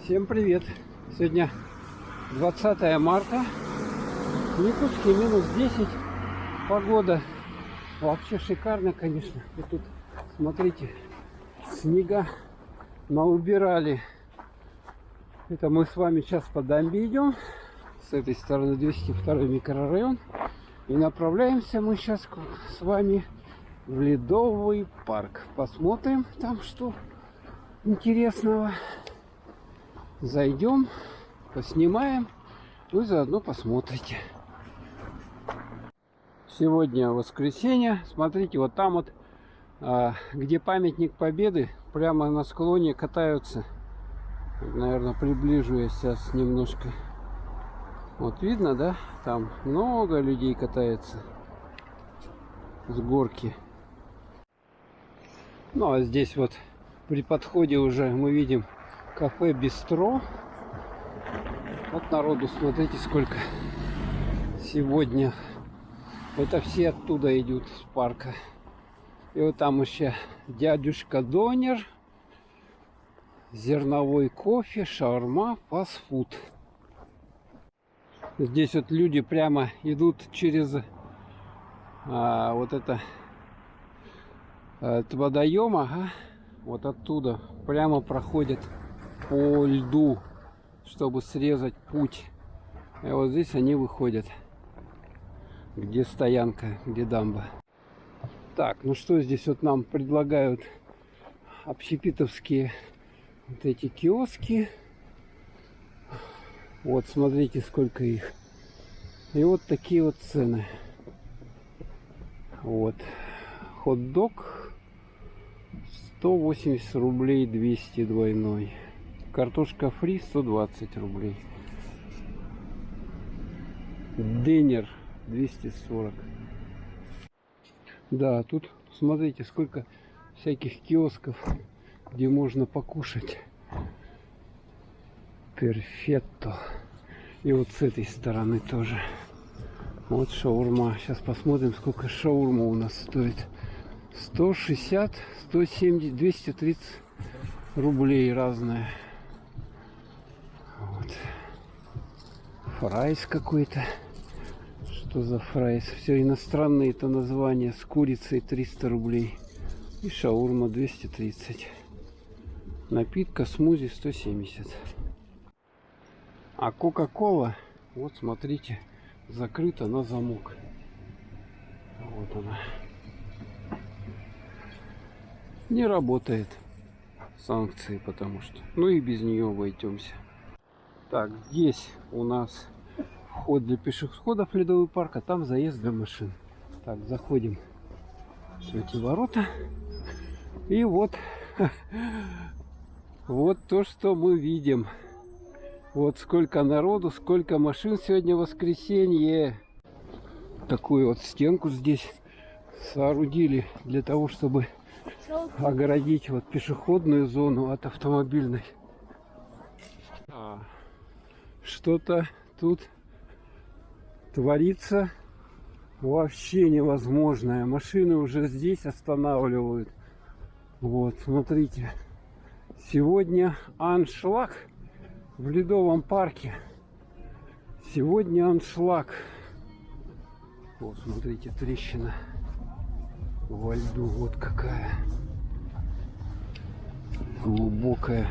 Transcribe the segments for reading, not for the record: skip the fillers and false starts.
Всем привет! Сегодня 20 марта. В Якутске минус 10. Погода вообще шикарная, конечно. И тут, смотрите, снега наубирали. Это мы с вами сейчас по дамбе идем. С этой стороны 202 микрорайон. И направляемся мы сейчас с вами в Ледовый парк. Посмотрим там, что интересного. Зайдем, поснимаем, вы заодно посмотрите. Сегодня воскресенье. Смотрите, вот там вот, где памятник Победы, прямо на склоне катаются. Наверное, приближу я сейчас немножко. Вот видно, да? Там много людей катается с горки. Ну а здесь вот при подходе уже мы видим кафе Бистро. Вот народу, смотрите, сколько сегодня. Это все оттуда идут с парка. И вот там еще дядюшка Донер, зерновой кофе, шаурма, фастфуд. Здесь вот люди прямо идут через вот это от водоема, ага, вот оттуда прямо проходят по льду, чтобы срезать путь. И вот здесь они выходят, где стоянка, где дамба. Так, ну что здесь вот нам предлагают общепитовские вот эти киоски. Вот смотрите, сколько их. И вот такие вот цены. Вот хот-дог 180 рублей, 200 двойной. Картошка фри 120 рублей. Денер 240. Да, тут смотрите, сколько всяких киосков, где можно покушать. Перфетто. И вот с этой стороны тоже. Вот шаурма. Сейчас посмотрим, сколько шаурма у нас стоит. 160, 170, 230 рублей разная. Вот. Фрайс какой-то. Что за фрайс? Все иностранные это названия. С курицей 300 рублей. И шаурма 230. Напитка смузи 170. А кока-кола, вот смотрите, закрыта на замок. Вот она. Не работает. Санкции, потому что. Ну и без нее обойдемся. Так, здесь у нас вход для пешеходов в Ледовый парк, а там заезд для машин. Так, заходим в эти ворота. И вот, вот то, что мы видим. Вот сколько народу, сколько машин сегодня воскресенье. Такую вот стенку здесь соорудили для того, чтобы огородить вот пешеходную зону от автомобильной. Что-то тут творится вообще невозможное. Машины уже здесь останавливают. Вот, смотрите. Сегодня аншлаг в Ледовом парке. Сегодня аншлаг. Вот, смотрите, трещина во льду. Вот какая. Глубокая.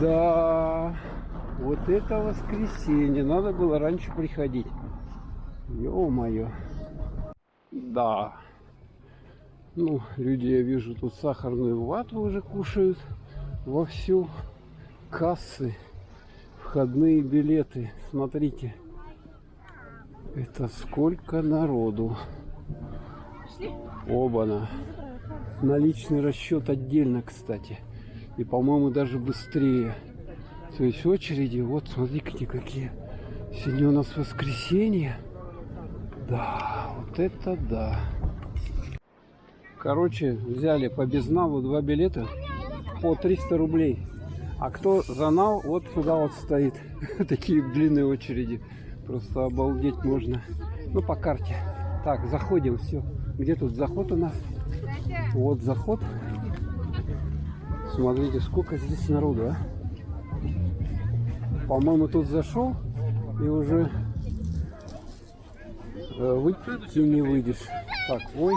Да, вот это воскресенье. Надо было раньше приходить. Ё-моё. Да. Ну, люди, я вижу, тут сахарную вату уже кушают вовсю. Кассы, входные билеты. Смотрите. Это сколько народу. Оба-на. Наличный расчет отдельно, кстати. И, по-моему, даже быстрее. То есть очереди. Вот, смотрите, какие. Сегодня у нас воскресенье. Да, вот это да. Короче, взяли по безналу 2 билета по 300 рублей. А кто за нал, вот сюда вот стоит. Такие длинные очереди. Просто обалдеть можно. Ну, по карте. Так, заходим, все. Где тут заход у нас? Вот заход. Смотрите, сколько здесь народу, а? По-моему, тут зашел и уже выйти не выйдешь. Так, ой.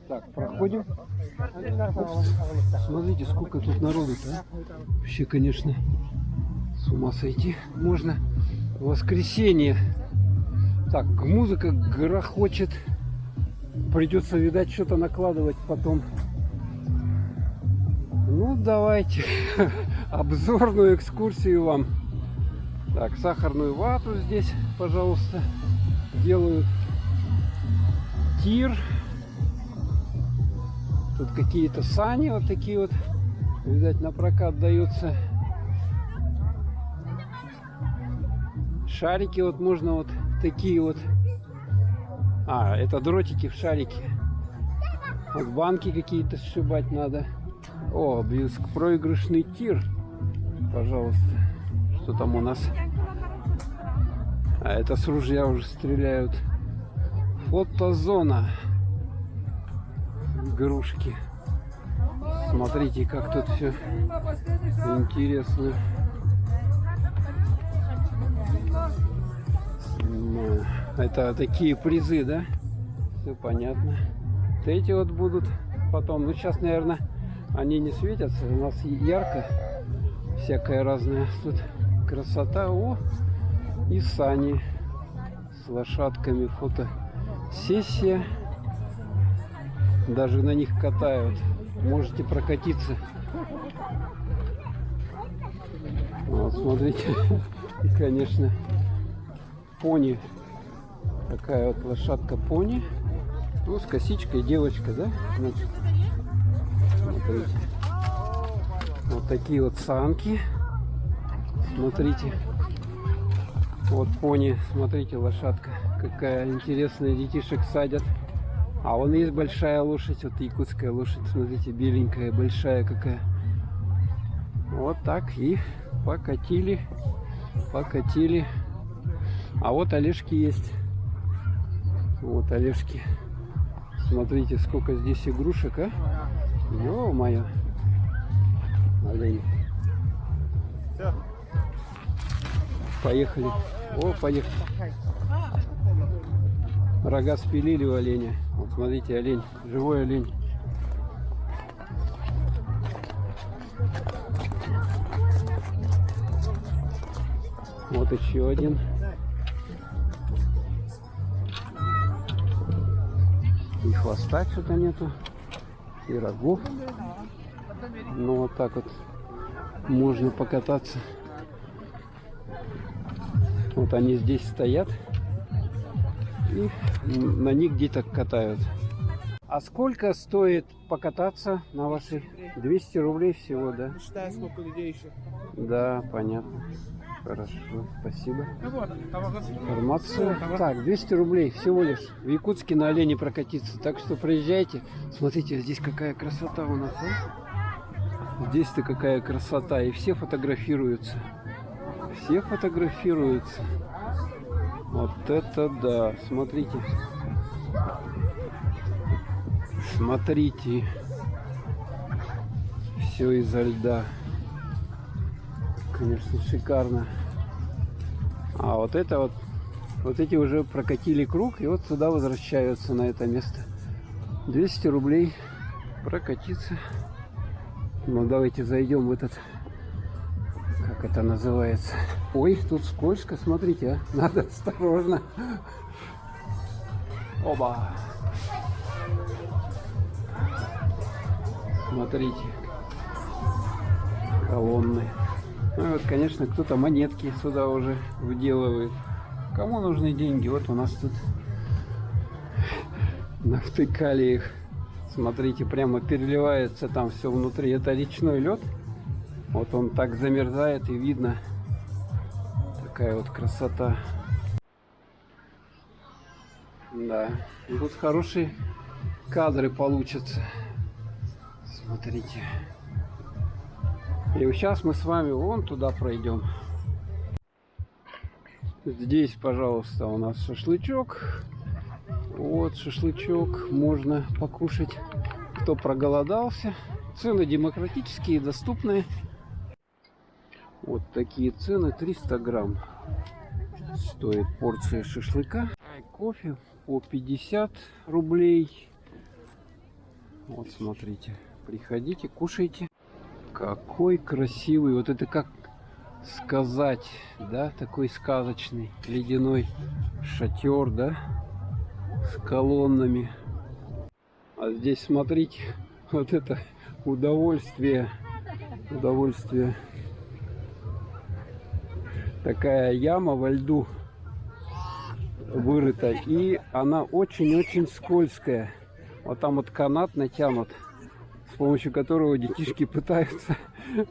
Так, проходим. Смотрите, сколько тут народу-то. Вообще, конечно, с ума сойти можно. Воскресенье. Так, музыка грохочет. Придется, видать, что-то накладывать потом. Ну, давайте обзорную экскурсию вам. Так, сахарную вату здесь, пожалуйста, делают. Тир. Тут какие-то сани вот такие вот, видать, на прокат даются. Шарики вот можно вот такие вот. А, это дротики в шарике. Вот банки какие-то сшибать надо. О, проигрышный тир. Пожалуйста. Что там у нас? А это с ружья уже стреляют. Фотозона. Игрушки. Смотрите, как тут все интересно. Это такие призы, да? Все понятно. Вот эти вот будут потом. Ну, сейчас, наверное, они не светятся. У нас ярко. Всякое разное. Тут красота. О! И сани с лошадками. Фотосессия. Даже на них катают. Можете прокатиться. Вот, смотрите. И, конечно, пони. Такая вот лошадка пони. Ну, с косичкой девочка, да? Значит, смотрите. Вот такие вот санки. Смотрите. Вот пони. Смотрите, лошадка. Какая интересная. Детишек садят. А вон есть большая лошадь. Вот якутская лошадь. Смотрите, беленькая, большая какая. Вот так. И покатили. Покатили. А вот олешки есть. Вот олешки. Смотрите, сколько здесь игрушек, а? Ё-моё. Олень. Поехали. О, поехали. Рога спилили у оленя. Вот смотрите, олень. Живой олень. Вот еще один. И хвоста что-то нету. И рогов. Ну вот так вот можно покататься. Вот они здесь стоят. И на них где-то катают. А сколько стоит покататься на вашей? 200 рублей всего, да? Не считая, сколько людей еще. Да, понятно. Хорошо, спасибо. Информацию. Так, 200 рублей всего лишь. В Якутске на олене прокатиться. Так что приезжайте. Смотрите, здесь какая красота у нас, а? Здесь-то какая красота. И все фотографируются. Все фотографируются. Вот это да. Смотрите. Смотрите. Все изо льда. Конечно, шикарно. А вот это вот эти уже прокатили круг и вот сюда возвращаются, на это место. 200 рублей прокатиться. Ну, давайте зайдем в этот, как это называется. Ой, тут скользко, смотрите, а. Надо осторожно. Оба. Смотрите. Колонны. Ну и вот, конечно, кто-то монетки сюда уже вделывает. Кому нужны деньги? Вот у нас тут навтыкали их. Смотрите, прямо переливается там все внутри. Это речной лед. Вот он так замерзает и видно. Такая вот красота. Да. И тут хорошие кадры получатся. Смотрите. И сейчас мы с вами вон туда пройдем. Здесь, пожалуйста, у нас шашлычок. Вот шашлычок. Можно покушать. Кто проголодался. Цены демократические, доступные. Вот такие цены. 300 грамм стоит порция шашлыка. Кофе по 50 рублей. Вот смотрите. Приходите, кушайте. Какой красивый. Вот это как сказать, да, такой сказочный ледяной шатер, да, с колоннами. А здесь смотрите, вот это удовольствие. Такая яма во льду вырыта, и она очень-очень скользкая. Вот там вот канат натянут, с помощью которого детишки пытаются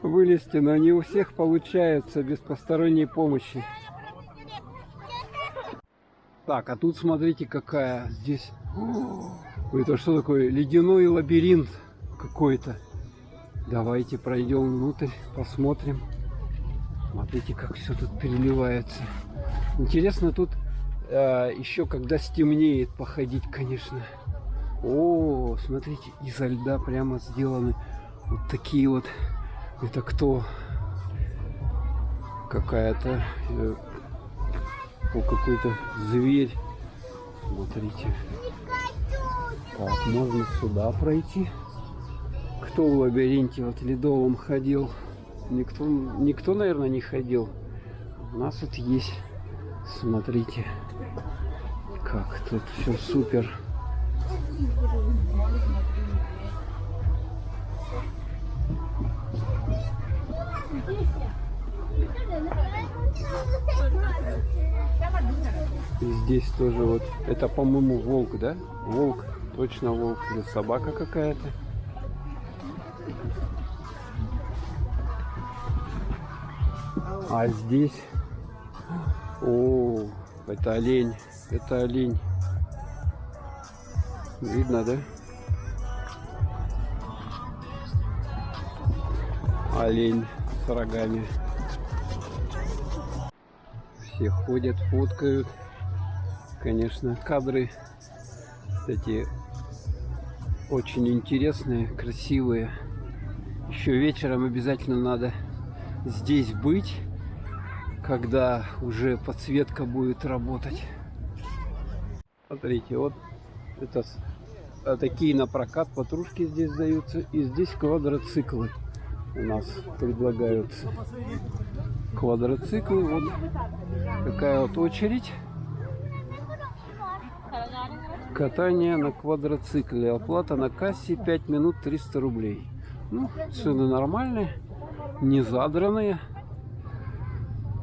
вылезти, но не у всех получается без посторонней помощи. Так, а тут смотрите, какая здесь... Это что такое? Ледяной лабиринт какой-то. Давайте пройдем внутрь, посмотрим. Смотрите, как все тут переливается. Интересно тут еще когда стемнеет походить, конечно. О, смотрите, изо льда прямо сделаны вот такие вот. Это кто? Какая-то какой-то зверь. Смотрите. Так, можно сюда пройти. Кто в лабиринте вот ледовом ходил? Никто, наверное, не ходил. У нас тут есть. Смотрите, как тут все супер. И здесь тоже вот, это, по-моему, волк, да? Волк, точно волк, или собака какая-то. А здесь, о, это олень, видно, да? Олень с рогами. Все ходят, фоткают. Конечно, кадры, кстати, очень интересные, красивые. Еще вечером обязательно надо здесь быть, когда уже подсветка будет работать. Смотрите, вот это такие на прокат патрушки здесь даются, и здесь квадроциклы у нас предлагаются. Квадроциклы, вот такая вот очередь. Катание на квадроцикле. Оплата на кассе 5 минут 300 рублей. Ну, цены нормальные, не задранные.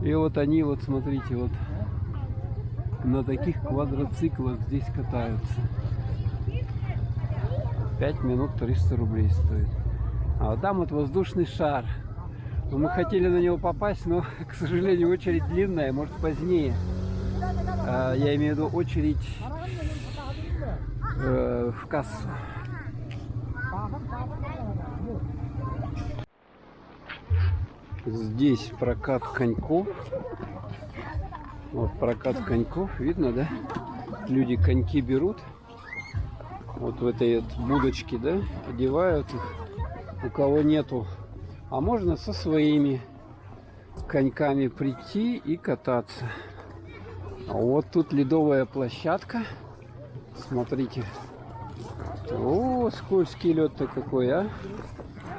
И вот они, вот смотрите, вот на таких квадроциклах здесь катаются. 5 минут 300 рублей стоит. А вот там вот воздушный шар. Мы хотели на него попасть, но, к сожалению, очередь длинная, может позднее. Я имею в виду очередь в кассу. Здесь прокат коньков. Вот прокат коньков, видно, да? Люди коньки берут. Вот в этой вот будочке, да? Одевают их. У кого нету. А можно со своими коньками прийти и кататься. А вот тут ледовая площадка. Смотрите. О, скользкий лед-то какой, а?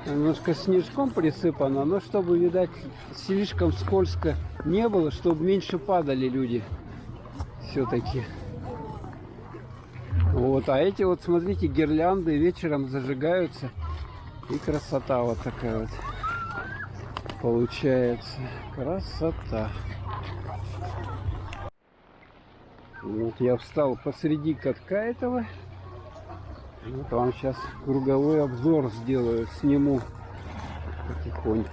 Немножко снежком присыпано, но чтобы, видать, слишком скользко не было, чтобы меньше падали люди. Все-таки. Вот, а эти вот, смотрите, гирлянды вечером зажигаются. И красота вот такая вот получается. Красота. Вот я встал посреди катка этого. Вот вам сейчас круговой обзор сделаю, сниму потихоньку.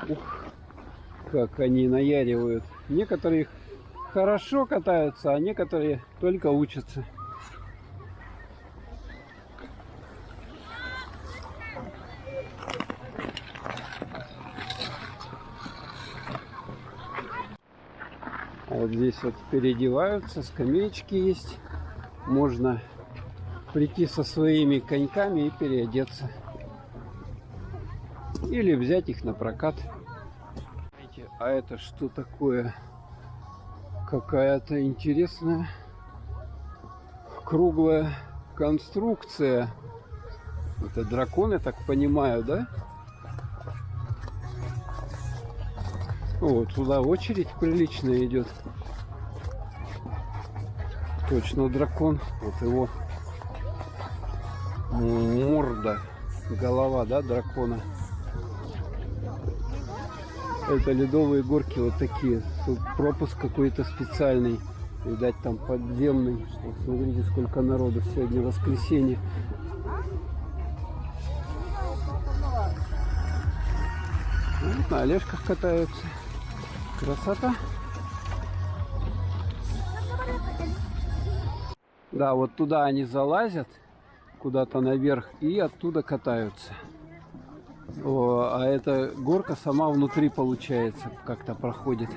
Ух, как они наяривают. Некоторые хорошо катаются, а некоторые только учатся. здесь вот переодеваются, скамеечки есть. Можно прийти со своими коньками и переодеться. Или взять их на прокат. А это что такое? Какая-то интересная круглая конструкция. Это дракон, я так понимаю, да? Вот туда очередь приличная идет. Точно дракон. Вот его морда, голова, да, дракона. Это ледовые горки вот такие. Тут пропуск какой-то специальный. Видать, там подземный. Вот смотрите, сколько народу. Сегодня воскресенье. Вот на олежках катаются. Красота. Да, вот туда они залазят, куда-то наверх, и оттуда катаются. А эта горка сама внутри, получается, как-то проходит.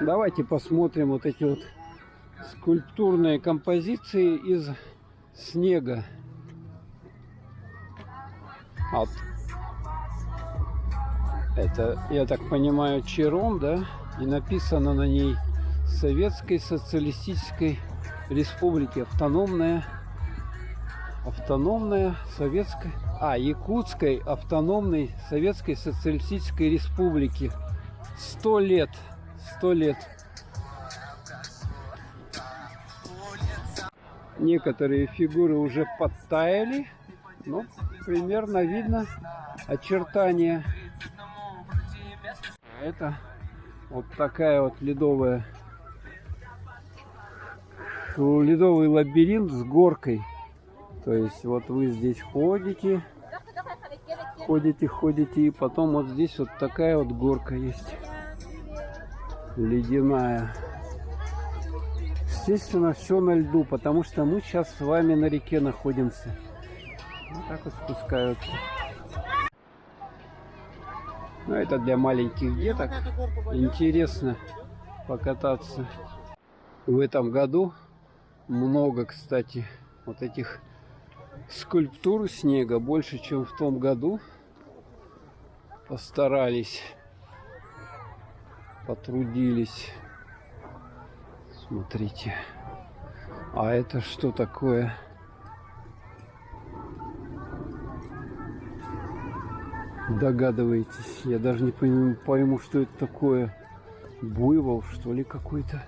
Давайте посмотрим вот эти вот скульптурные композиции из снега. Вот. Это, я так понимаю, черон, да? И написано на ней Советской Социалистической Республики. Автономная Советская... Якутской автономной Советской Социалистической Республики. 100 лет. 100 лет. Некоторые фигуры уже подтаяли, но примерно видно очертания. Это вот такая вот ледовый лабиринт с горкой. То есть вот вы здесь ходите, и потом вот здесь вот такая вот горка есть. Ледяная. Естественно, все на льду, потому что мы сейчас с вами на реке находимся. Вот так вот спускаются. Но это для маленьких деток. Интересно покататься. В этом году много, кстати, вот этих скульптур снега. Больше, чем в том году. Постарались. Потрудились. Смотрите. А это что такое? Догадываетесь? Я даже не пойму, что это такое. Буйвол, что ли, какой-то?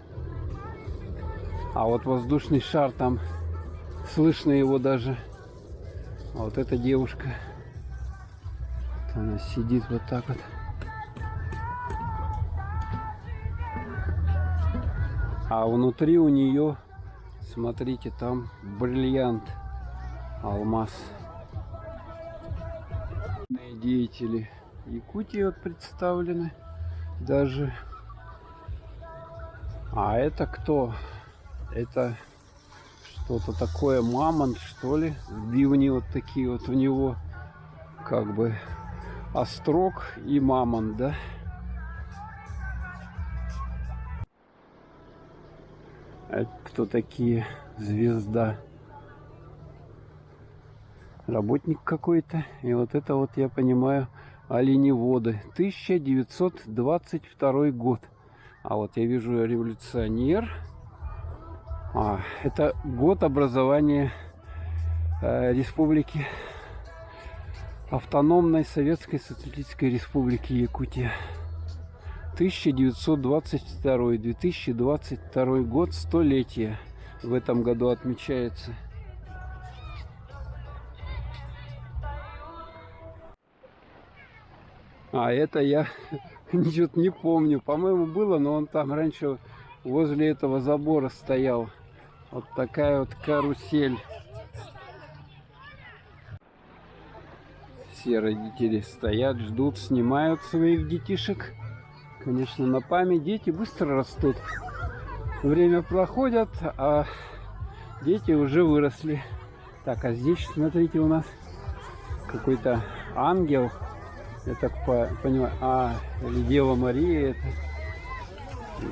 А вот воздушный шар там. Слышно его даже. А вот эта девушка. Она сидит вот так вот. А внутри у нее, смотрите, там бриллиант, алмаз. Деятели Якутии вот представлены даже. А это кто? Это что-то такое, мамонт, что ли? Бивни вот такие вот у него, как бы острог и мамонт, да? Это кто такие? Звезда. Работник какой-то. И вот это вот, я понимаю, оленеводы. 1922 год. А вот я вижу революционер. Это год образования республики. Автономной Советской Социалистической Республики Якутия. 1922-2022 год, столетие в этом году отмечается. Это я ничего не помню. По-моему, было, но он там раньше возле этого забора стоял. Вот такая вот карусель. Все родители стоят, ждут, снимают своих детишек. Конечно, на память. Дети быстро растут. Время проходит, а дети уже выросли. Так, а здесь, смотрите, у нас какой-то ангел. Я так понимаю. Или Дева Мария это.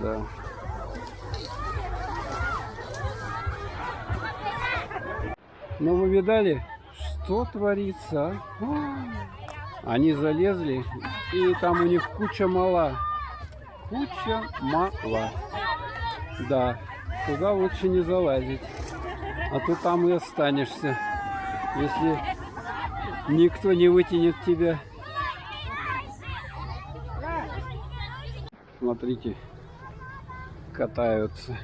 Да. Но вы видали, что творится? Они залезли, и там у них куча мала. Куча мала. Да, туда лучше не залазить. А то там и останешься, если никто не вытянет тебя. Смотрите, катаются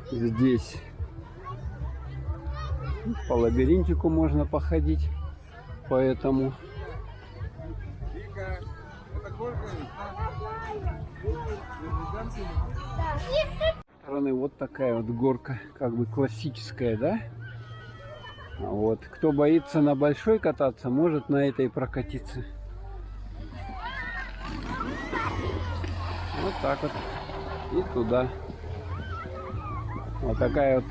здесь. По лабиринтику можно походить, поэтому стороны вот такая вот горка, как бы классическая, да? Вот, кто боится на большой кататься, может на этой прокатиться. Вот так вот. И туда. Вот такая вот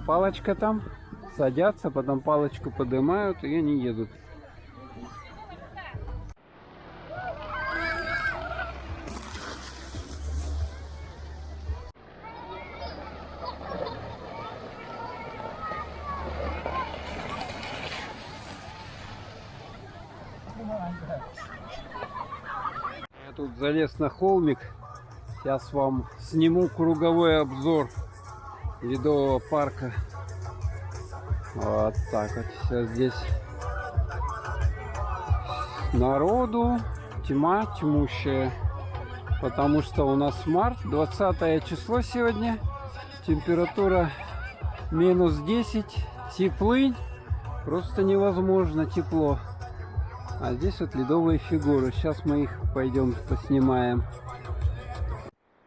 палочка там. Садятся, потом палочку поднимают, и они едут. Я тут залез на холмик. Сейчас вам сниму круговой обзор видового парка. Вот так вот. Сейчас здесь народу тьма тьмущая. Потому что у нас март, 20 число сегодня. Температура минус 10. Теплынь. Просто невозможно тепло. А здесь вот ледовые фигуры. Сейчас мы их пойдем поснимаем.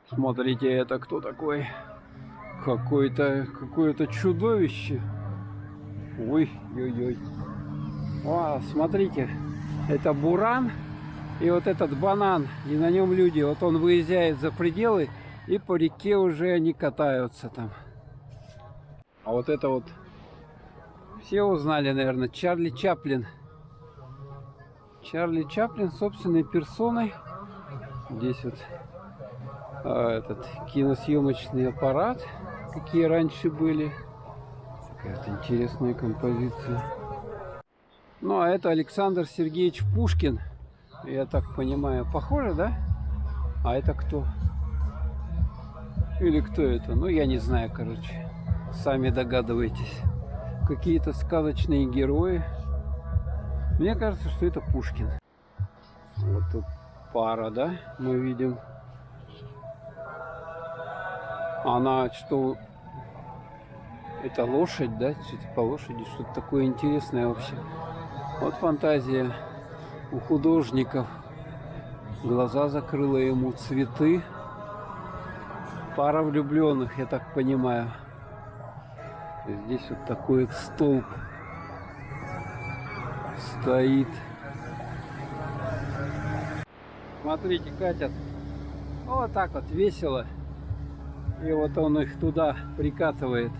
Смотрите, это кто такой? Какое-то чудовище. Ой-ой-ой. О, смотрите, это буран и вот этот банан, и на нем люди. Вот он выезжает за пределы, и по реке уже они катаются там. А вот это вот, все узнали, наверное, Чарли Чаплин. Чарли Чаплин собственной персоной. Здесь вот этот киносъемочный аппарат, какие раньше были. Какая-то интересная композиция. Ну, а это Александр Сергеевич Пушкин. Я так понимаю, похоже, да? А это кто? Или кто это? Ну, я не знаю, короче. Сами догадываетесь. Какие-то сказочные герои. Мне кажется, что это Пушкин. Вот тут пара, да? Мы видим. Она что... Это лошадь, да? Что-то по лошади, что-то такое интересное вообще. Вот фантазия у художников. Глаза закрыла ему, цветы. Пара влюбленных, я так понимаю. Здесь вот такой вот столб стоит. Смотрите, катят. Вот так вот весело. И вот он их туда прикатывает.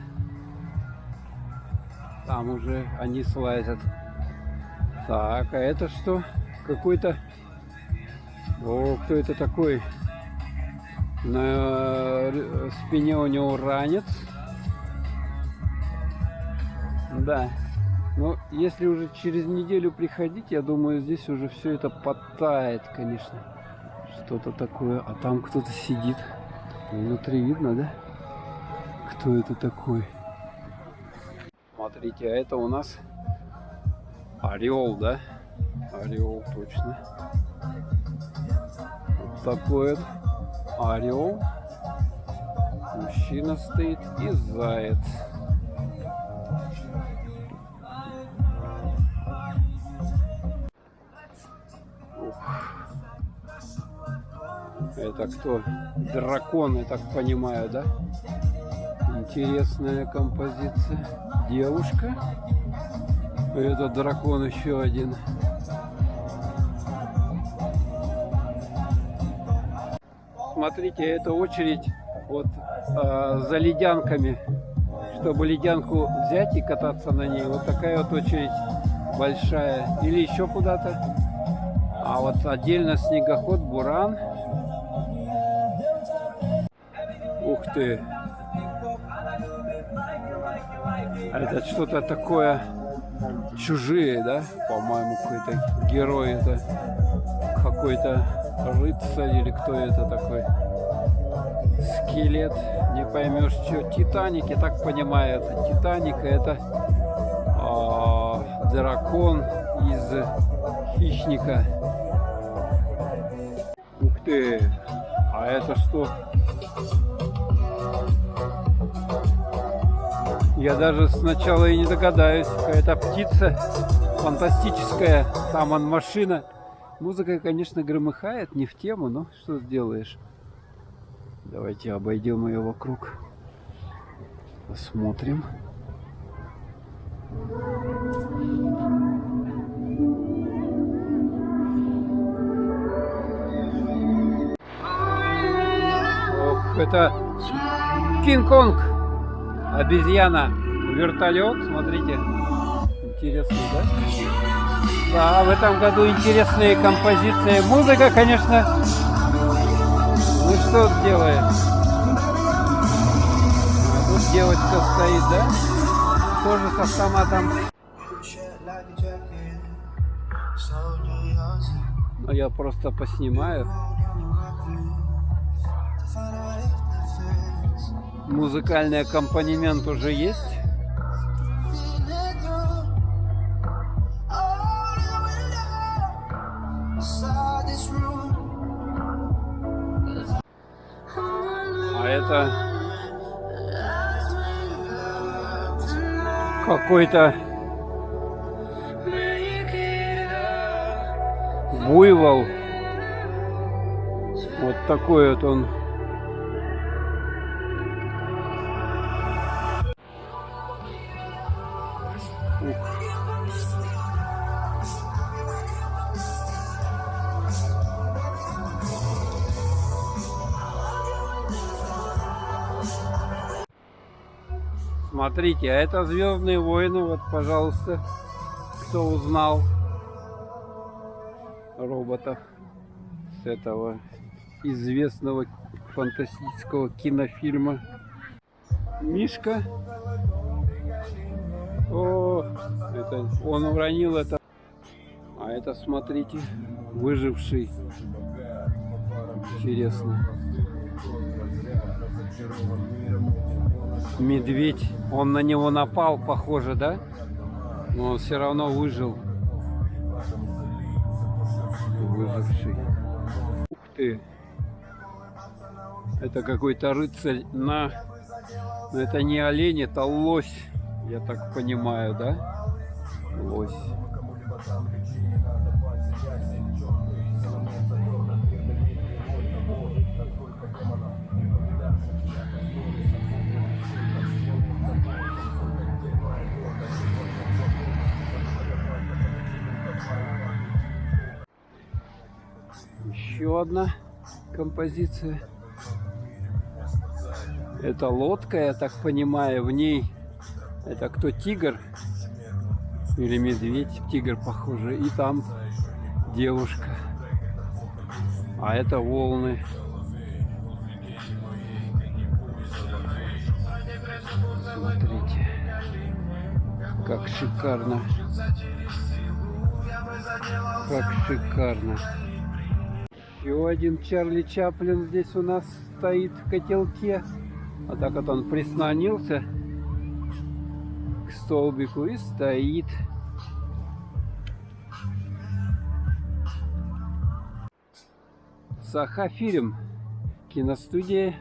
Там уже они слазят. Так, а это что? Какой-то... О, кто это такой? На спине у него ранец. Да. Но если уже через неделю приходить, я думаю, здесь уже все это подтает, конечно. Что-то такое. А там кто-то сидит. Внутри видно, да? Кто это такой? Смотрите, а это у нас орел, да? Орел, точно. Вот такой вот орел. Мужчина стоит и заяц. Это кто? Дракон, я так понимаю, да? Интересная композиция. Девушка. Это дракон еще один. Смотрите, это очередь вот за ледянками. Чтобы ледянку взять и кататься на ней. Вот такая вот очередь большая. Или еще куда-то. А вот отдельно снегоход Буран. Ух ты! А это что-то такое чужие, да? По-моему, какой-то герой, это какой-то рыцарь или кто это такой? Скелет, не поймешь, что. Титаник, я так понимаю, это Титаник, это дракон из Хищника. Ух ты! А это что? Я даже сначала и не догадаюсь. Какая-то птица фантастическая. Там он машина. Музыка, конечно, громыхает, не в тему, но что сделаешь. Давайте обойдем ее вокруг. Посмотрим. Ох, это Кинг-Конг. Обезьяна. Вертолет. Смотрите. Интересно, да? Да, в этом году интересные композиции. Музыка, конечно. Ну что сделаем? Тут девочка стоит, да? Тоже с автоматом. Но я просто поснимаю. Музыкальный аккомпанемент уже есть. А это какой-то буйвол. Вот такой вот он. Смотрите, а это «Звездные войны». Вот, пожалуйста, кто узнал роботов с этого известного фантастического кинофильма. Мишка. О, это он уронил это. А это, смотрите, выживший. Интересно. Медведь. Он на него напал, похоже, да? Но он все равно выжил. Выживший. Ух ты. Это какой-то рыцарь на... Но это не олень, это лось. Я так понимаю, да? Лось. Еще одна композиция. Это лодка, я так понимаю, в ней это кто, тигр или медведь? Тигр, похоже. И там девушка. А это волны. Смотрите, как шикарно. Как шикарно. Еще один Чарли Чаплин здесь у нас стоит в котелке. А так вот он прислонился к столбику и стоит. Сахафильм. Киностудия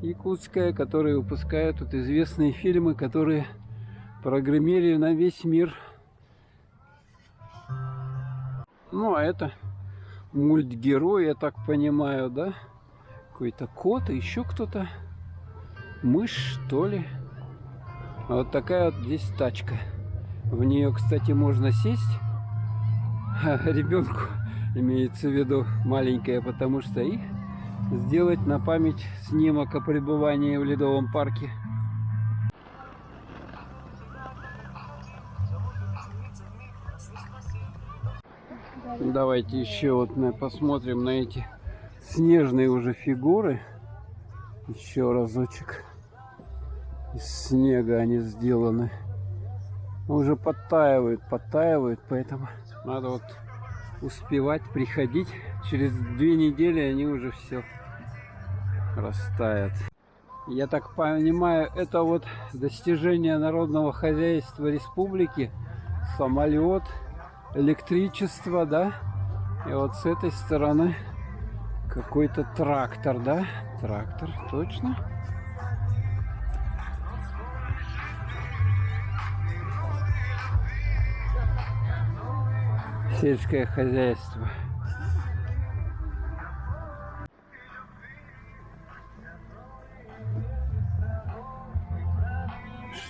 якутская, которая выпускает тут известные фильмы, которые прогреммировали на весь мир. Ну, а это мультгерой, я так понимаю, да? Какой-то кот, и еще кто-то. Мышь, что ли? А вот такая вот здесь тачка. В нее, кстати, можно сесть. Ребенку имеется в виду маленькая, потому что и сделать на память снимок о пребывании в ледовом парке. Давайте еще вот посмотрим на эти снежные уже фигуры. Еще разочек. Из снега они сделаны. уже подтаивают, поэтому надо вот успевать приходить. Через 2 недели они уже все растают. Я так понимаю, это вот достижение народного хозяйства республики. Самолет, электричество, да? И вот с этой стороны какой-то трактор, да? Трактор, точно. Сельское хозяйство.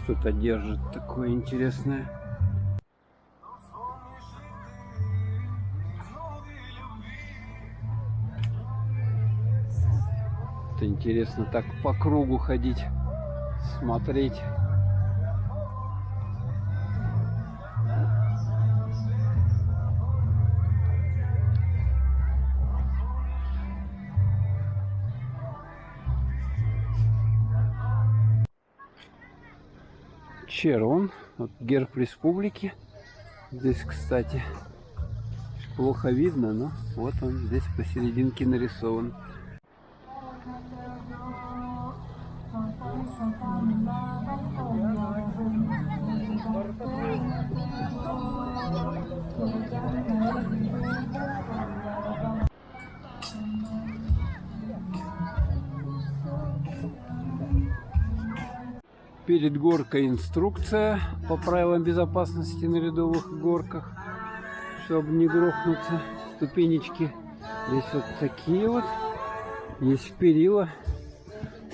Что-то держит такое интересное. Это интересно так по кругу ходить, смотреть. Червон, вот герб республики. Здесь, кстати, плохо видно, но вот он здесь посерединке нарисован. Перед горкой инструкция по правилам безопасности на ледовых горках, чтобы не грохнуться. Ступенечки здесь вот такие вот. Есть перила,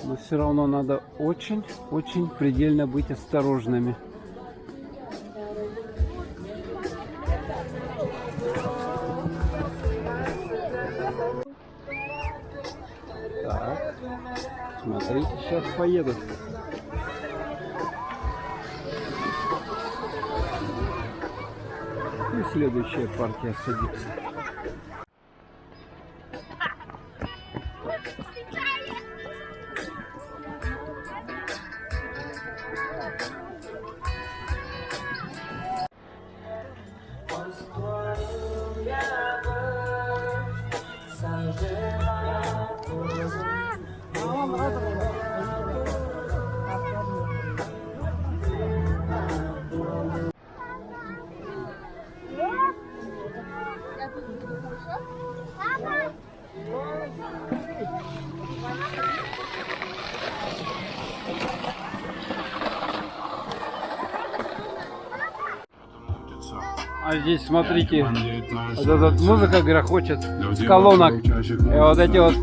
но все равно надо очень предельно быть осторожными. Так, смотрите, сейчас поедут. И следующая партия садится. А здесь, смотрите, вот эта музыка грохочет с колонок. И вот эти вот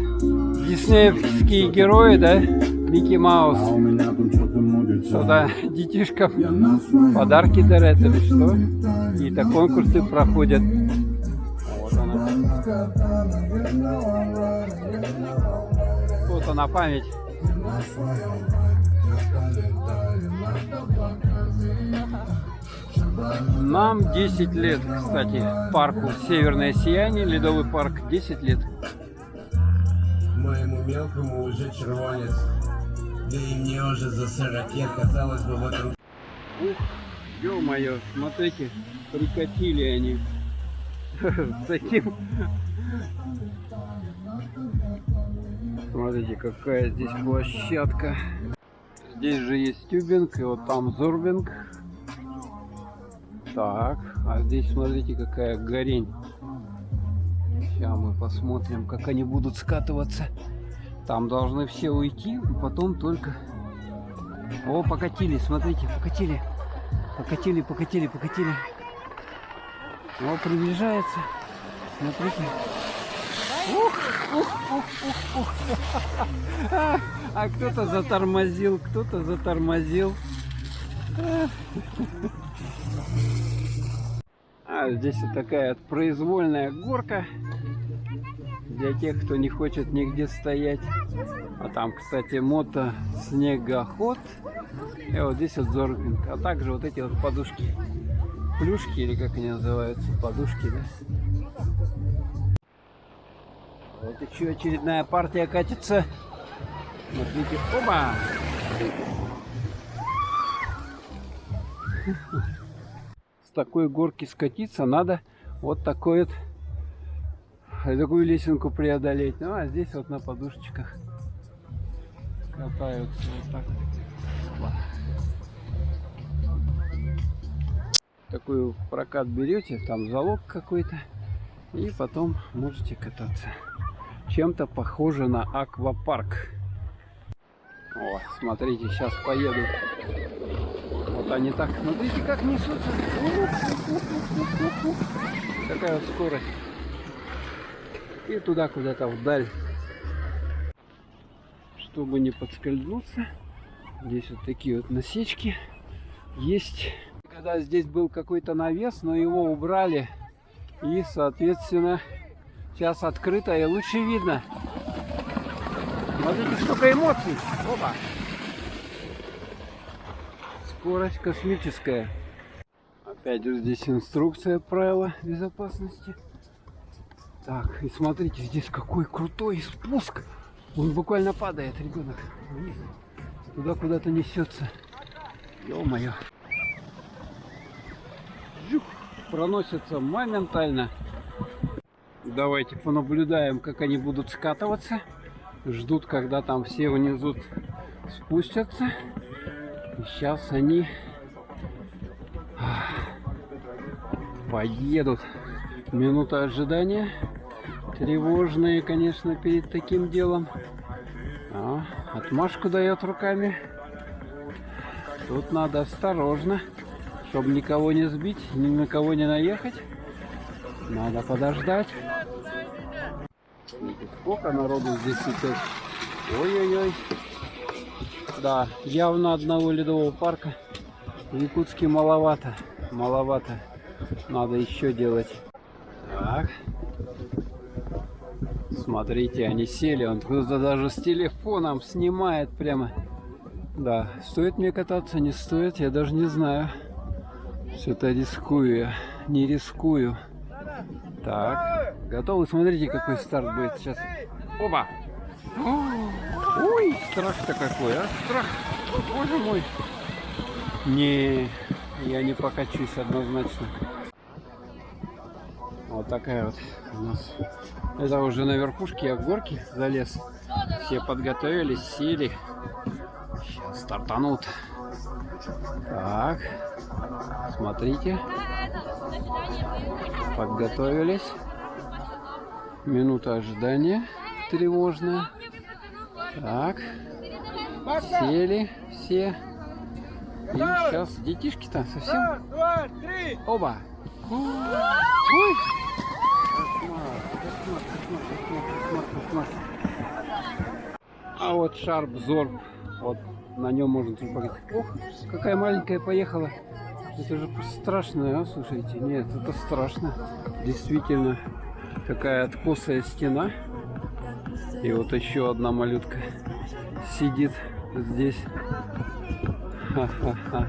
диснеевские герои, да, Микки Маус. Сюда детишкам подарки дарят или что. Какие-то конкурсы проходят. Вот она. Вот она память. Нам 10 лет, кстати, парку Северное Сияние, ледовый парк, 10 лет. Моему мелкому уже червонец, да и мне уже за 40, казалось бы, в этом... Ух, ё-моё, смотрите, прикатили они с таким. Смотрите, какая здесь площадка. Здесь же есть тюбинг, и вот там зорбинг. Так, а здесь смотрите, какая горень. Сейчас мы посмотрим, как они будут скатываться. Там должны все уйти, и потом только... О, покатили, смотрите, покатили. Покатили. О, приближается. Смотрите. А кто-то затормозил, А здесь вот такая вот произвольная горка для тех, кто не хочет нигде стоять. А там, кстати, снегоход. И вот здесь вот зорбинг. А также вот эти вот подушки. Плюшки, или как они называются, подушки, да? Вот еще очередная партия катится. Смотрите, оба! такой горки скатиться, надо вот такую лесенку преодолеть. Ну а здесь вот на подушечках катаются вот так. Такой прокат берете, там залог какой-то, и потом можете кататься. Чем-то похоже на аквапарк. О, смотрите, сейчас поедут. Вот они так, смотрите, как несутся. Такая вот скорость. И туда куда-то вдаль. Чтобы не подскользнуться, здесь вот такие вот насечки есть. Когда здесь был какой-то навес, но его убрали, и соответственно сейчас открыто и лучше видно. Смотрите, сколько эмоций. Опа! Скорость космическая. Опять же здесь инструкция, правила безопасности. Так, и смотрите, здесь какой крутой спуск. Он буквально падает, ребенок, вниз. Туда куда-то несется. Ё-моё. Проносятся моментально. Давайте понаблюдаем, как они будут скатываться. Ждут, когда там все внизу спустятся. И сейчас они поедут. Минута ожидания. Тревожные, конечно, перед таким делом. Отмашку дает руками. Тут надо осторожно, чтобы никого не сбить, ни на кого не наехать. Надо подождать. Сколько народу здесь сейчас. Ой-ой-ой. Да, явно одного ледового парка в Якутске маловато. Маловато. Надо еще делать. Так. Смотрите, они сели. Он кто-то даже с телефоном снимает прямо. Да, стоит мне кататься, не стоит, я даже не знаю. Что-то рискую я. Не рискую. Так, готовы? Смотрите, какой старт будет сейчас. Оба! Ой, страх-то какой, а? Страх! Боже мой! Не, я не покачусь однозначно. Вот такая вот у нас. Это уже на верхушке, я в горке залез. Все подготовились, сели. Сейчас стартанут. Так, смотрите. Подготовились. Минута ожидания тревожная. Так, сели все. И сейчас детишки-то совсем. Раз, два, три. Оба. Ой. Кошмар. А вот Шарп Зорб, вот на нем можно поговорить. Ох, какая маленькая поехала. Это же страшно, а, слушайте. Нет, это страшно. Действительно, такая откосая стена. И вот еще одна малютка сидит здесь. Ха-ха-ха.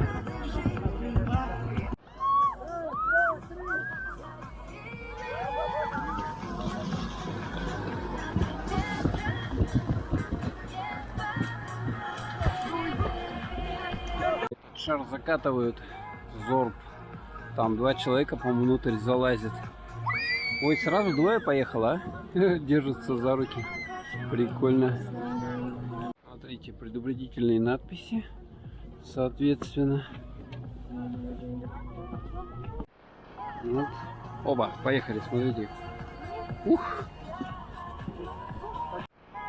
Шар закатывают, Зорб. Там 2 человека, по-моему, внутрь залазят. Ой, сразу 2 поехало, а? Держатся за руки. Прикольно. Смотрите, предупредительные надписи. Соответственно. Вот. Оба, поехали, смотрите. Ух!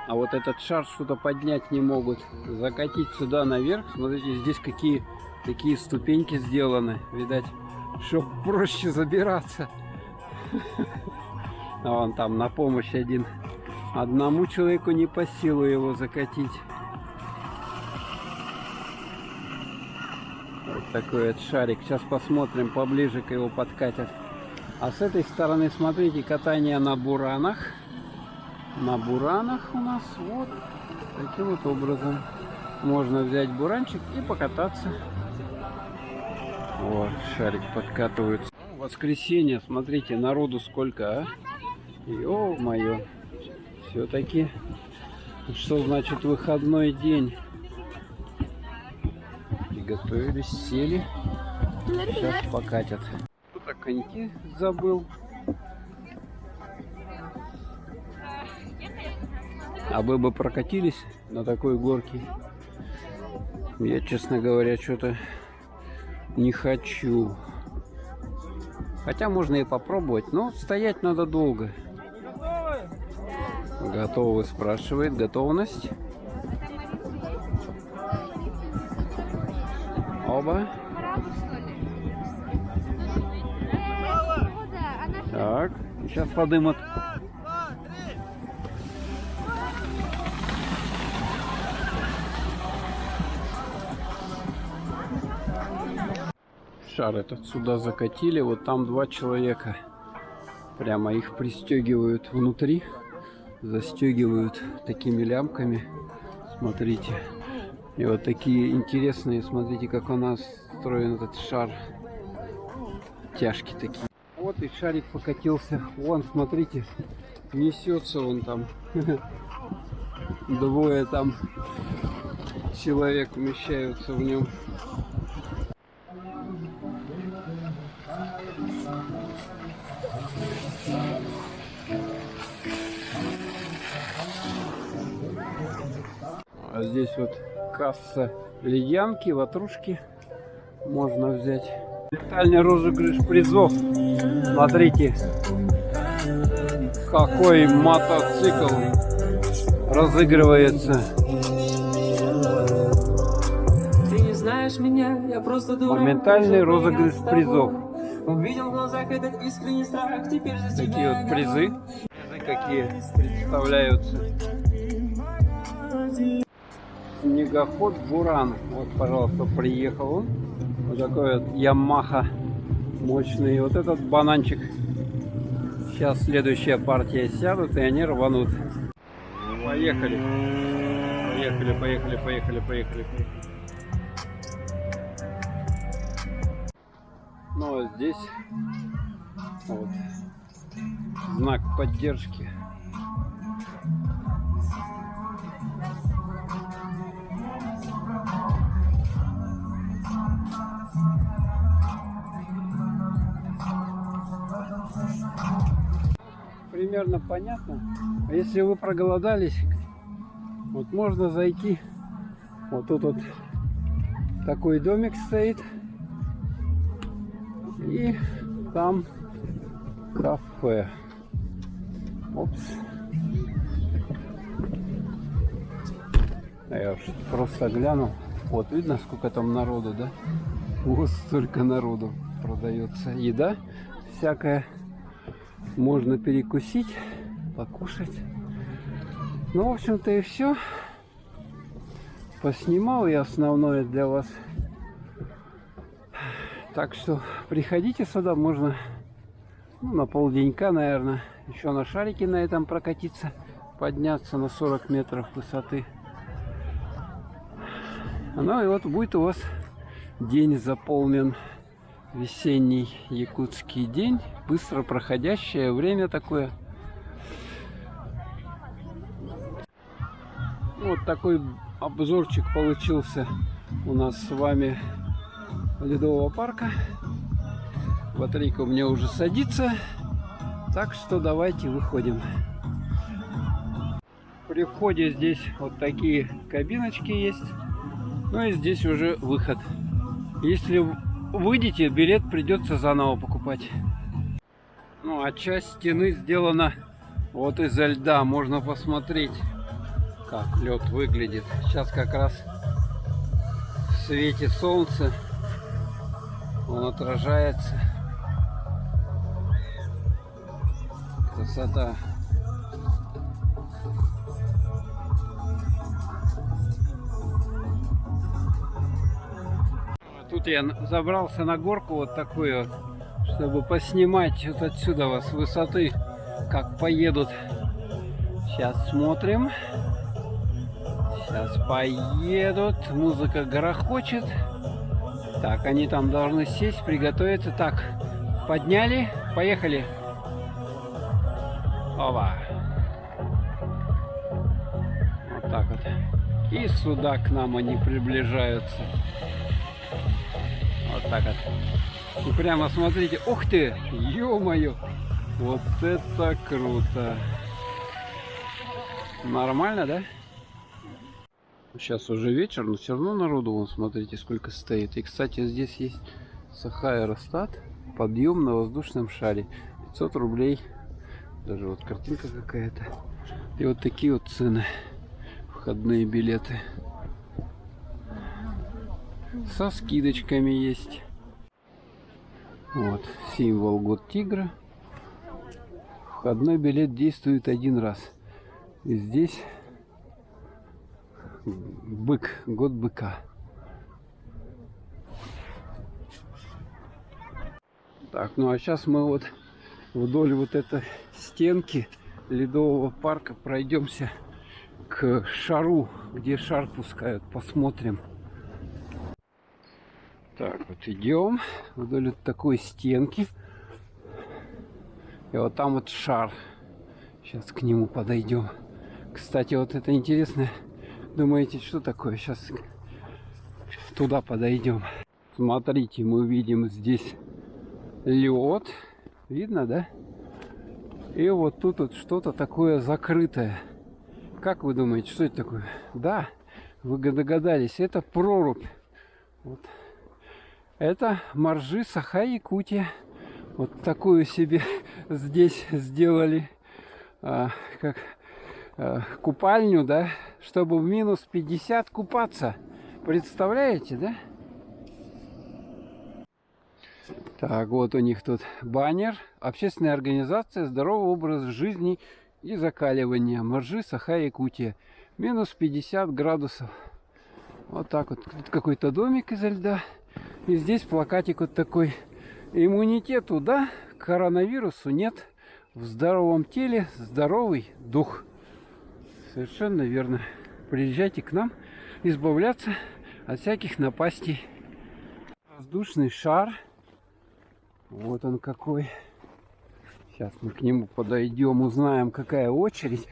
А вот этот шар что-то поднять не могут. Закатить сюда наверх. Смотрите, здесь какие такие ступеньки сделаны. Видать, чтобы проще забираться. А вон там на помощь одному человеку не по силу его закатить. Вот такой вот шарик. Сейчас посмотрим поближе, как его подкатят. А с этой стороны, смотрите, катание на буранах. На буранах у нас вот таким вот образом. Можно взять буранчик и покататься. Вот, шарик подкатывается. Воскресенье, смотрите, народу сколько, а? Ё-моё. Все-таки, что значит выходной день? Приготовились, сели. Сейчас покатят. Про коньки забыл. А вы бы прокатились на такой горке? Я, честно говоря, что-то не хочу. Хотя можно и попробовать, но стоять надо долго. Готовы, спрашивает. Готовность. Оба. Так, сейчас подымут. Шар этот сюда закатили. Вот там 2 человека. Прямо их пристегивают внутри. Застегивают такими лямками. Смотрите. И вот такие интересные. Смотрите, как у нас устроен этот шар. Тяжки такие. Вот и шарик покатился. Вон, смотрите. Несется он там. 2 там человек умещаются в нем. А здесь вот касса ледянки, ватрушки можно взять. Детальный розыгрыш призов. Смотрите, какой мотоцикл разыгрывается. Ты не знаешь меня, я просто дурак. Моментальный розыгрыш призов. Увидел в глазах этот искренний страх, теперь за тебя. Такие вот призы. Какие представляются. Снегоход Буран. Вот, пожалуйста, приехал он. Вот такой вот Ямаха мощный. Вот этот бананчик. Сейчас следующая партия сядут, и они рванут. Поехали. Поехали. Ну а здесь вот знак поддержки. Примерно понятно. Если вы проголодались, вот можно зайти. Вот тут вот такой домик стоит. И там кафе. Опс. Я уж просто глянул. Вот видно, сколько там народу, да? Вот столько народу продается. Еда всякая. Можно перекусить, покушать. Ну, в общем-то, и все. Поснимал я основное для вас. Так что приходите сюда, можно на полденька, наверное, еще на шарике на этом прокатиться, подняться на 40 метров высоты. Ну и вот будет у вас день заполнен. Весенний якутский день, быстро проходящее время такое. Вот такой обзорчик получился у нас с вами ледового парка. Батарейка у меня уже садится, так что давайте выходим. При входе здесь вот такие кабиночки есть, ну и здесь уже выход. Если выйдете, билет придется заново покупать. Ну а часть стены сделана вот изо льда. Можно посмотреть, как лед выглядит. Сейчас как раз в свете солнца он отражается. Красота. Тут я забрался на горку вот такую вот, чтобы поснимать вот отсюда вас с высоты, как поедут. Сейчас смотрим. Сейчас поедут. Музыка грохочет. Так, они там должны сесть, приготовиться. Так, подняли, поехали. Опа. Вот так вот. И сюда к нам они приближаются. Вот так вот. И прямо смотрите, ух ты, ё-моё, вот это круто. Нормально, да? Сейчас уже вечер, но все равно народу, вон, смотрите, сколько стоит. И, кстати, здесь есть Саха-Аэростат, подъем на воздушном шаре. 500 рублей. Даже вот картинка какая-то. И вот такие вот цены. Входные билеты. Со скидочками есть. Вот, символ год тигра. Входной билет действует один раз. И здесь бык, год быка. Так, ну а сейчас мы вот вдоль вот этой стенки ледового парка пройдемся к шару, где шар пускают, посмотрим. Так, вот идем вдоль вот такой стенки. И вот там вот шар. Сейчас к нему подойдем. Кстати, вот это интересно. Думаете, что такое? Сейчас туда подойдем. Смотрите, мы видим здесь лед. Видно, да? И вот тут вот что-то такое закрытое. Как вы думаете, что это такое? Да, вы догадались, это прорубь. Вот. Это моржи Саха-Якутия. Вот такую себе здесь сделали купальню, да, чтобы в минус 50 купаться. Представляете, да? Так, вот у них тут баннер. Общественная организация «Здоровый образ жизни и закаливания». Моржи Саха-Якутия. Минус 50 градусов. Вот так вот. Тут какой-то домик изо льда. И здесь плакатик вот такой. Иммунитету, да, к коронавирусу нет. В здоровом теле здоровый дух. Совершенно верно. Приезжайте к нам избавляться от всяких напастей. Воздушный шар. Вот он какой. Сейчас мы к нему подойдем, узнаем, какая очередь.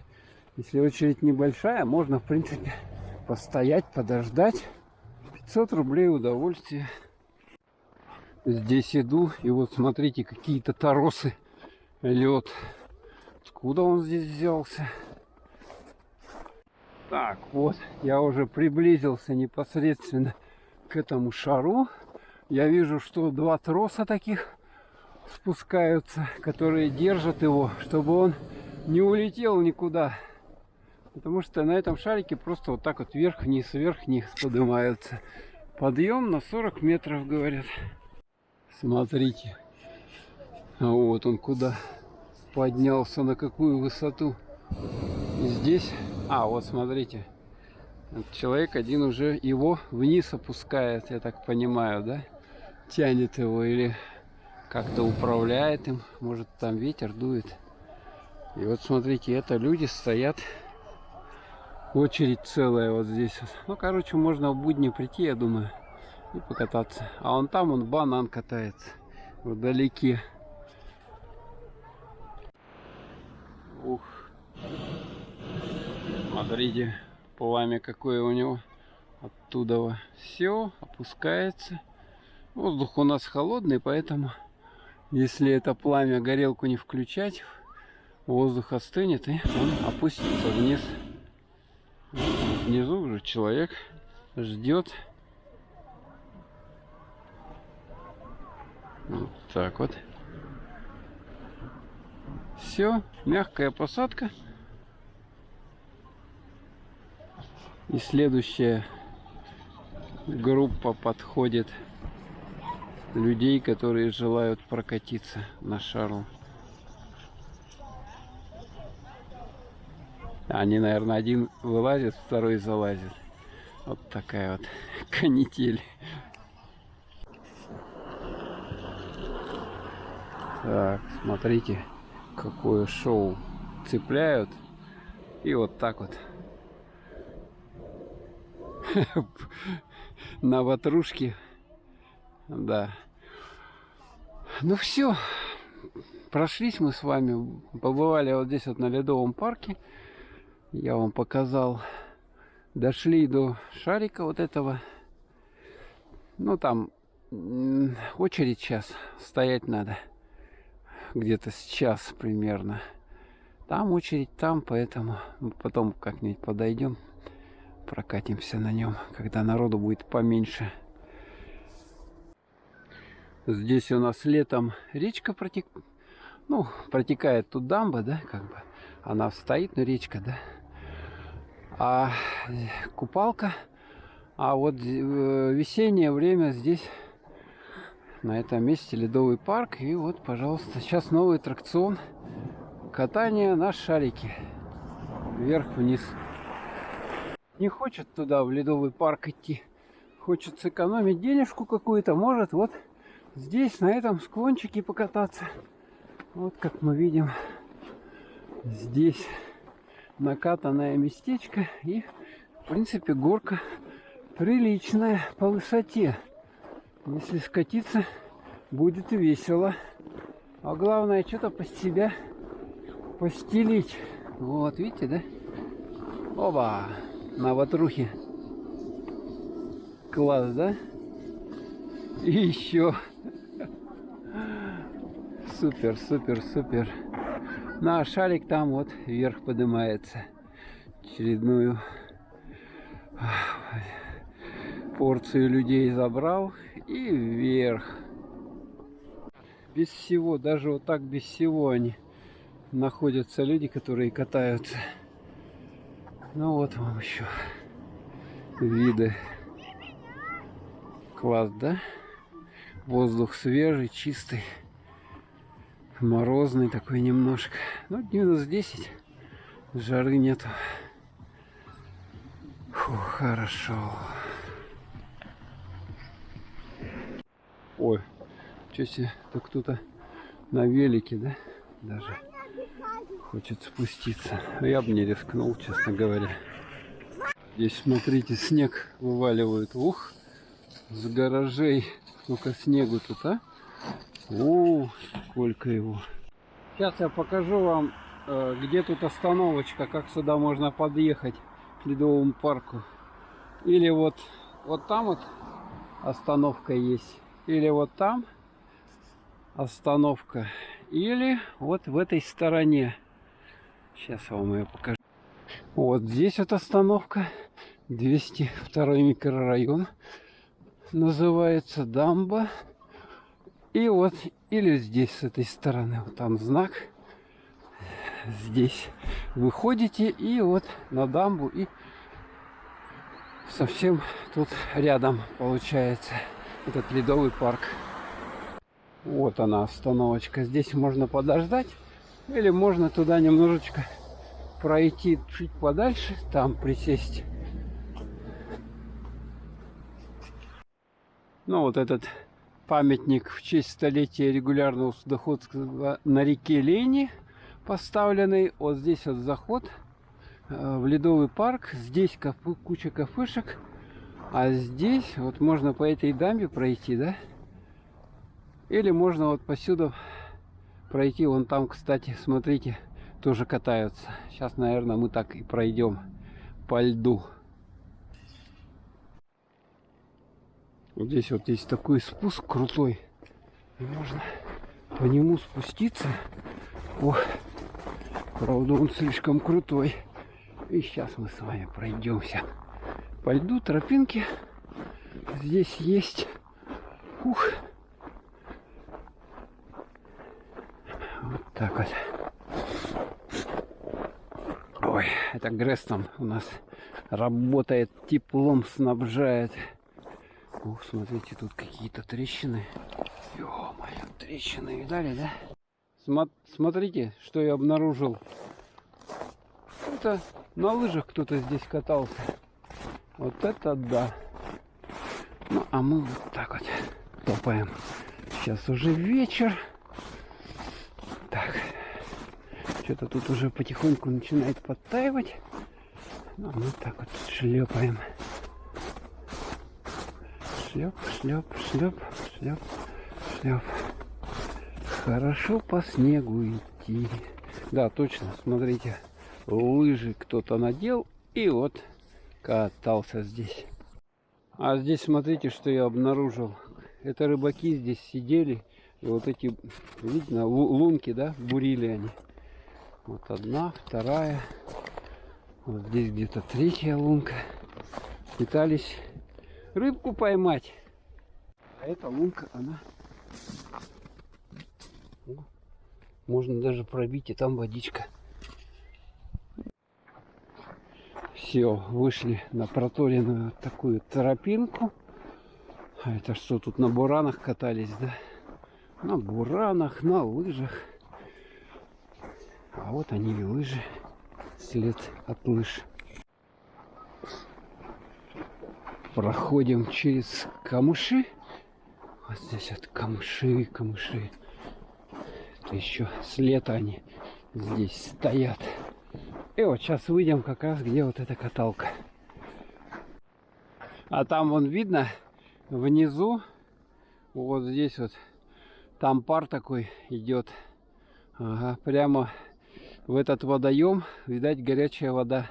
Если очередь небольшая, можно, в принципе, постоять, подождать. 500 рублей удовольствие. Здесь иду, и вот смотрите, какие-то торосы, лед. Откуда он здесь взялся? Так, вот, я уже приблизился непосредственно к этому шару. Я вижу, что два троса таких спускаются, которые держат его, чтобы он не улетел никуда. Потому что на этом шарике просто вот так вот вверх-вниз поднимаются. Подъем на 40 метров, говорят. Смотрите. Вот он куда поднялся, на какую высоту. И здесь... вот смотрите. Человек один уже его вниз опускает, я так понимаю, да? Тянет его или как-то управляет им. Может, там ветер дует. И вот смотрите, это люди стоят. Очередь целая вот здесь. Ну, короче, можно в будни прийти, я думаю, и покататься. А вон там он банан катается. Вдалеке. Ух. Смотрите, пламя какое у него. Оттуда все опускается. Воздух у нас холодный, поэтому если это пламя, горелку не включать, воздух остынет и он опустится вниз. Внизу уже человек ждет. Вот так вот. Все, мягкая посадка. И следующая группа подходит людей, которые желают прокатиться на шару. Они, наверное, один вылазит, второй залазит. Вот такая вот канитель. Так, смотрите, какое шоу. Цепляют и вот так вот на ватрушке. Да. Ну все, прошлись мы с вами, побывали вот здесь вот на ледовом парке. Я вам показал. Дошли до шарика вот этого. Ну там очередь сейчас стоять надо. Где-то с час примерно. Там очередь, там, поэтому мы потом как-нибудь подойдем, прокатимся на нем, когда народу будет поменьше. Здесь у нас летом речка протекает тут дамба, да, как бы. Она стоит, но речка, да. А купалка. А вот весеннее время здесь, на этом месте, ледовый парк. И вот, пожалуйста, сейчас новый аттракцион. Катание на шарике. Вверх-вниз. Не хочет туда, в ледовый парк, идти. Хочет сэкономить денежку какую-то. Может вот здесь, на этом склончике покататься. Вот как мы видим. Здесь накатанное местечко. И, в принципе, горка приличная по высоте. Если скатиться, будет весело. А главное, что-то под себя постелить. Вот, видите, да? Оба! На ватрухе. Класс, да? И еще. Супер, супер, супер. Ну, а шарик там вот вверх поднимается. Очередную порцию людей забрал и вверх. Без всего, даже вот так без всего они находятся люди, которые катаются. Ну вот вам еще виды. Класс, да? Воздух свежий, чистый, морозный такой немножко. Ну, минус 10, жары нету. Фу, хорошо. Ой, что себе, то кто-то на велике, да? Даже хочет спуститься. Я бы не рискнул, честно говоря. Здесь, смотрите, снег вываливают. Ух, с гаражей. Сколько снегу тут, а? О, сколько его. Сейчас я покажу вам, где тут остановочка, как сюда можно подъехать к ледовому парку. Или вот там вот остановка есть. Или вот там остановка. Или вот в этой стороне. Сейчас я вам ее покажу. Вот здесь вот остановка. 202 микрорайон. Называется дамба. И вот, или здесь с этой стороны. Вот там знак. Здесь выходите и вот на дамбу. И совсем тут рядом получается этот ледовый парк. Вот она остановочка. Здесь можно подождать. Или можно туда немножечко пройти чуть подальше. Там присесть. Ну вот этот памятник в честь столетия регулярного судоходства на реке Лени поставленный. Вот здесь вот заход в ледовый парк. Здесь куча кафешек. А здесь вот можно по этой дамбе пройти, да? Или можно вот посюда пройти. Вон там, кстати, смотрите, тоже катаются. Сейчас, наверное, мы так и пройдем по льду. Вот здесь вот есть такой спуск крутой. И можно по нему спуститься. Ох, правда, он слишком крутой. И сейчас мы с вами пройдемся по льду. Тропинки здесь есть. Ух. Вот так вот. Ой, это Грестон у нас работает, теплом снабжает. Ух, смотрите, тут какие-то трещины. Ё-моё, трещины, видали, да? Смотрите, что я обнаружил. Это на лыжах кто-то здесь катался. Вот это да. Ну, а мы вот так вот топаем. Сейчас уже вечер. Так. Что-то тут уже потихоньку начинает подтаивать. Ну, мы так вот шлепаем. Шлеп, шлеп, шлеп, шлеп, шлеп. Хорошо по снегу идти. Да, точно, смотрите. Лыжи кто-то надел и вот катался здесь. А здесь смотрите, что я обнаружил. Это рыбаки здесь сидели. И вот эти, видно, лунки, да, бурили они. Вот одна, вторая. Вот здесь где-то третья лунка. Пытались рыбку поймать. А эта лунка, она... Можно даже пробить, и там водичка. Все, вышли на проторенную такую тропинку. А это что, тут на буранах катались, да? На буранах, на лыжах. А вот они и лыжи. След от лыж. Проходим через камыши. Вот здесь вот камыши, камыши. Это еще с лета они здесь стоят. И вот сейчас выйдем как раз, где вот эта каталка. А там вон видно, внизу, вот здесь вот, там пар такой идет. Ага, прямо в этот водоем, видать, горячая вода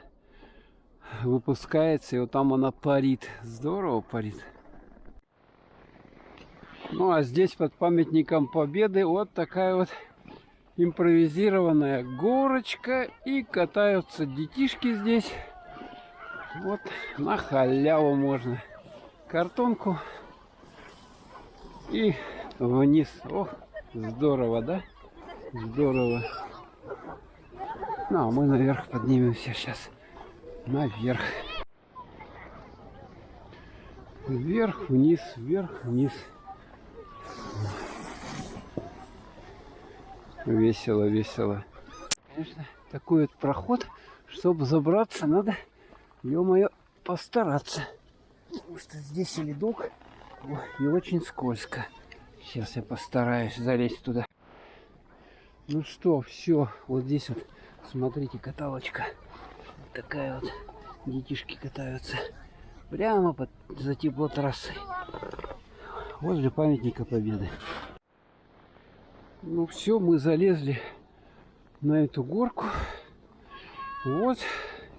выпускается, и вот там она парит. Здорово парит. Ну а здесь под памятником Победы вот такая вот импровизированная горочка, и катаются детишки здесь. Вот на халяву можно. Картонку и вниз. Ох, здорово, да? Здорово. Ну а мы наверх поднимемся сейчас. Наверх. Вверх, вниз, вверх, вниз. Весело, весело. Конечно, такой вот проход, чтобы забраться, надо, ё-моё, постараться. Потому что здесь и ледок, и очень скользко. Сейчас я постараюсь залезть туда. Ну что, все, вот здесь вот, смотрите, каталочка. Вот такая вот, детишки катаются. Прямо за теплотрассой. Возле памятника Победы. Ну все, мы залезли на эту горку. Вот.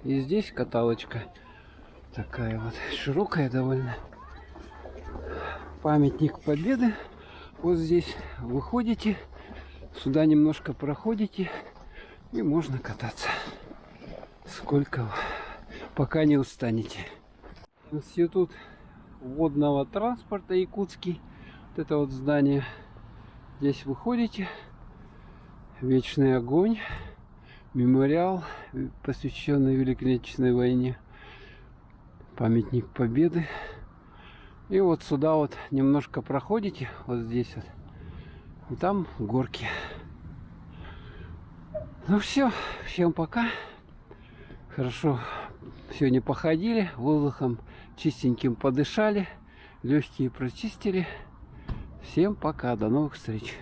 И здесь каталочка. Такая вот широкая довольно. Памятник Победы. Вот здесь выходите. Сюда немножко проходите. И можно кататься. Сколько, пока не устанете. Институт водного транспорта якутский. Вот это вот здание. Здесь выходите, вечный огонь, мемориал, посвященный Великой Отечественной войне, памятник Победы. И вот сюда вот немножко проходите, вот здесь вот, и там горки. Ну все, всем пока. Хорошо, сегодня походили, воздухом чистеньким подышали, легкие прочистили. Всем пока, до новых встреч.